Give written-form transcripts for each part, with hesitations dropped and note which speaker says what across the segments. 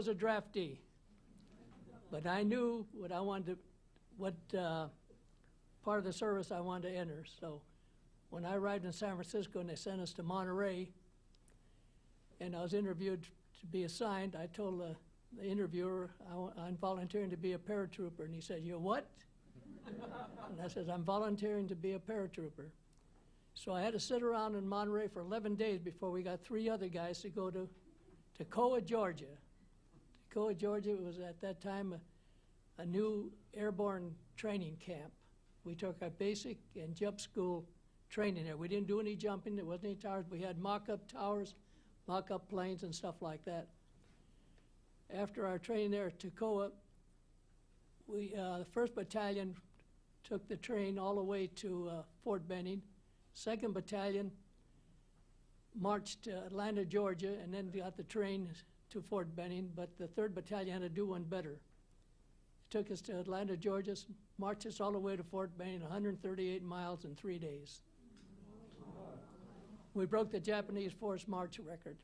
Speaker 1: was a draftee, but I knew what I wanted to, what part of the service I wanted to enter. So when I arrived in San Francisco and they sent us to Monterey, and I was interviewed to be assigned, I told the interviewer, I'm volunteering to be a paratrooper. And he said, "You're what?" And I said, "I'm volunteering to be a paratrooper." So I had to sit around in Monterey for 11 days before we got 3 other guys to go to Toccoa, Georgia. Toccoa, Georgia was at that time a new airborne training camp. We took our basic and jump school training there. We didn't do any jumping. There wasn't any towers. We had mock-up towers, mock-up planes, and stuff like that. After our training there at Toccoa, the 1st Battalion took the train all the way to Fort Benning. 2nd Battalion marched to Atlanta, Georgia, and then got the train to Fort Benning, but the 3rd Battalion had to do one better. It took us to Atlanta, Georgia, marched us all the way to Fort Benning, 138 miles in 3 days. We broke the Japanese force march record.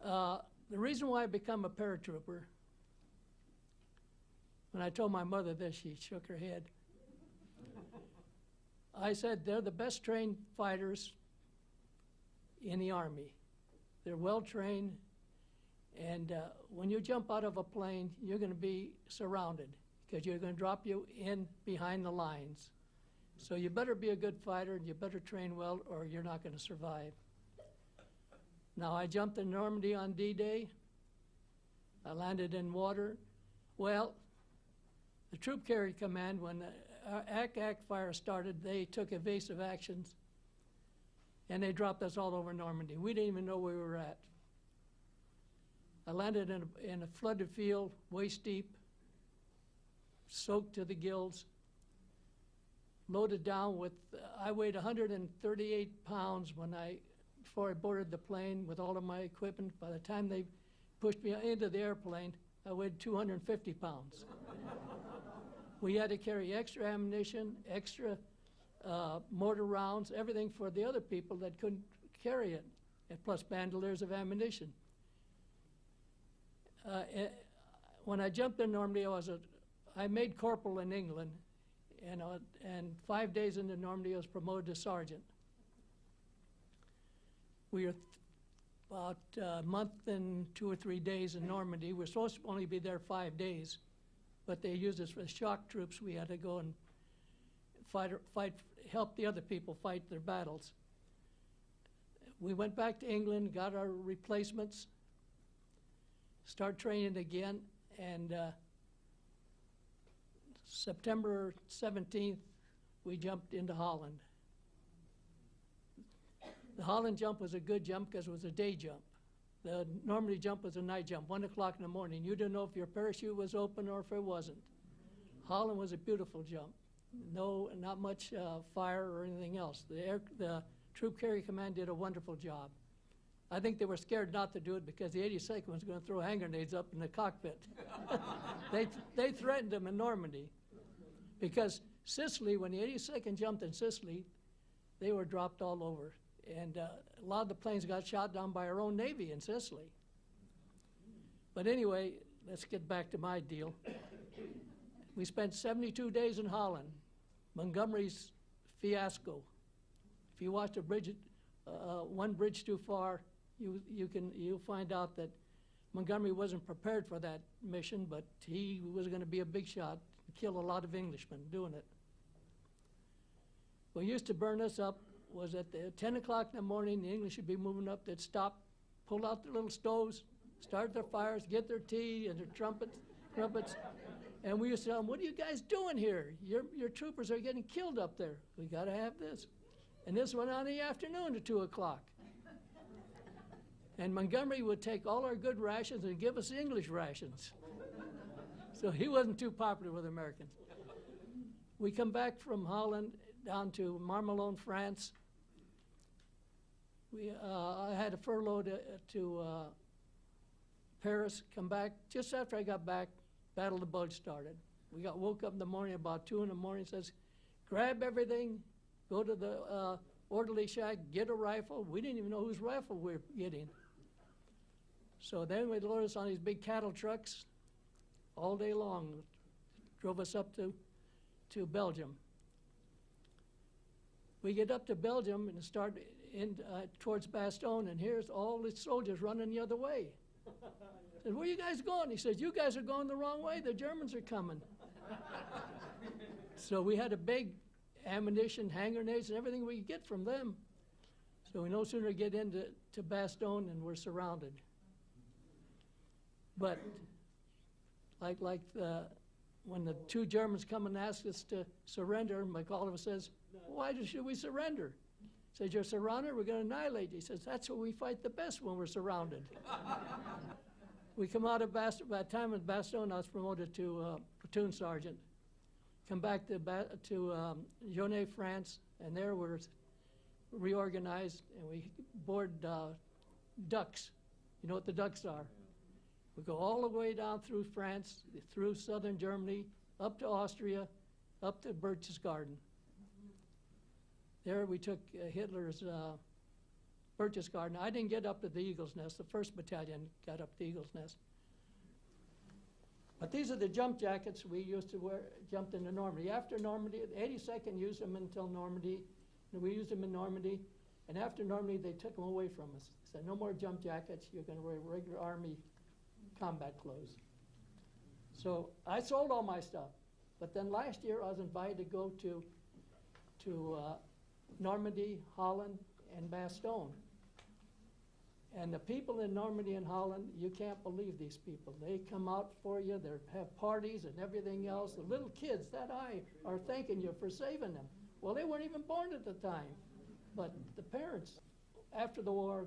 Speaker 1: The reason why I become a paratrooper, when I told my mother this, she shook her head. I said, they're the best trained fighters in the Army. They're well trained, and when you jump out of a plane, you're going to be surrounded because you're going to drop you in behind the lines. So you better be a good fighter and you better train well or you're not going to survive. Now, I jumped in Normandy on D-Day. I landed in water. Well, the Troop Carrier Command, when the ack-ack fire started, they took evasive actions, and they dropped us all over Normandy. We didn't even know where we were at. I landed in a flooded field, waist deep, soaked to the gills, loaded down with, I weighed 138 pounds before I boarded the plane with all of my equipment. By the time they pushed me into the airplane, I weighed 250 pounds. We had to carry extra ammunition, extra mortar rounds, everything for the other people that couldn't carry it, and plus bandoliers of ammunition. When I jumped in Normandy, I made corporal in England, and 5 days into Normandy, I was promoted to sergeant. We were about a month and 2 or 3 days in Normandy. We're supposed to only be there 5 days, but they used us for shock troops. We had to go and help the other people fight their battles. We went back to England, got our replacements, start training again, and September 17th, we jumped into Holland. The Holland jump was a good jump because it was a day jump. The Normandy jump was a night jump, 1 o'clock in the morning. You didn't know if your parachute was open or if it wasn't. Holland was a beautiful jump. Not much fire or anything else. The Troop Carrier Command did a wonderful job. I think they were scared not to do it because the 82nd was going to throw hand grenades up in the cockpit. They threatened them in Normandy because Sicily, when the 82nd jumped in Sicily, they were dropped all over. And a lot of the planes got shot down by our own Navy in Sicily. But anyway, let's get back to my deal. We spent 72 days in Holland. Montgomery's fiasco. If you watch a bridge, one bridge too far, you'll find out that Montgomery wasn't prepared for that mission, but he was going to be a big shot and kill a lot of Englishmen doing it. What used to burn us up was at 10 o'clock in the morning, the English would be moving up. They'd stop, pull out their little stoves, start their fires, get their tea and their trumpets, and we used to tell them, "What are you guys doing here? Your troopers are getting killed up there. We got to have this." And this went on in the afternoon to 2 o'clock. And Montgomery would take all our good rations and give us English rations. So he wasn't too popular with Americans. We come back from Holland down to Marmelon, France. I had a furlough to Paris, come back. Just after I got back, Battle of the Bulge started. We woke up in the morning about 2 in the morning, says, "Grab everything, go to the orderly shack, get a rifle." We didn't even know whose rifle we were getting. So then we loaded us on these big cattle trucks all day long, drove us up to Belgium. We get up to Belgium and start towards Bastogne, and here's all the soldiers running the other way. I said, where are you guys going? He says, you guys are going the wrong way. The Germans are coming. So we had a big ammunition, hand grenades, and everything we could get from them. So we no sooner get into Bastogne and we're surrounded. But when the two Germans come and ask us to surrender, McAuliffe says, why should we surrender? He says, you're surrounded, we're going to annihilate you. He says, that's when we fight the best, when we're surrounded. We come out of Bastogne. By the time at Bastogne, I was promoted to platoon sergeant. Come back to Jonet, France, and there we're reorganized, and we board ducks. You know what the ducks are? We go all the way down through France, through southern Germany, up to Austria, up to Berchtesgaden. There we took Hitler's Berchtesgaden. I didn't get up to the Eagle's Nest. The 1st Battalion got up to the Eagle's Nest. But these are the jump jackets we used to wear, jumped into Normandy. After Normandy, the 82nd used them until Normandy. We used them in Normandy. And after Normandy, they took them away from us. They said, no more jump jackets. You're going to wear regular Army combat clothes. So I sold all my stuff. But then last year, I was invited to go to Normandy, Holland, and Bastogne. And the people in Normandy and Holland, you can't believe these people. They come out for you, they have parties and everything else. The little kids that are thanking you for saving them. Well, they weren't even born at the time. But the parents, after the war,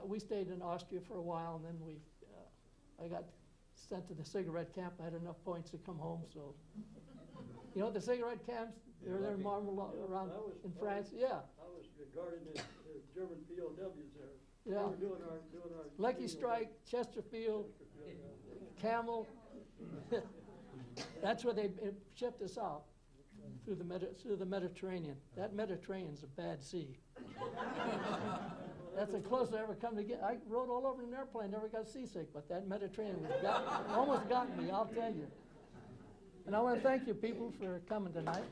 Speaker 1: we stayed in Austria for a while, and then I got sent to the cigarette camp. I had enough points to come home, so. You know the cigarette camps? They're there around in France. Yeah.
Speaker 2: I was guarding the German POWs there.
Speaker 1: Yeah.
Speaker 2: We were doing our
Speaker 1: Lucky Strike, Chesterfield, Camel. That's where they shipped us out through the Mediterranean. That Mediterranean's a bad sea. That's the closest I ever come to get. I rode all over an airplane, never got seasick, but that Mediterranean almost got me, I'll tell you. And I want to thank you people for coming tonight.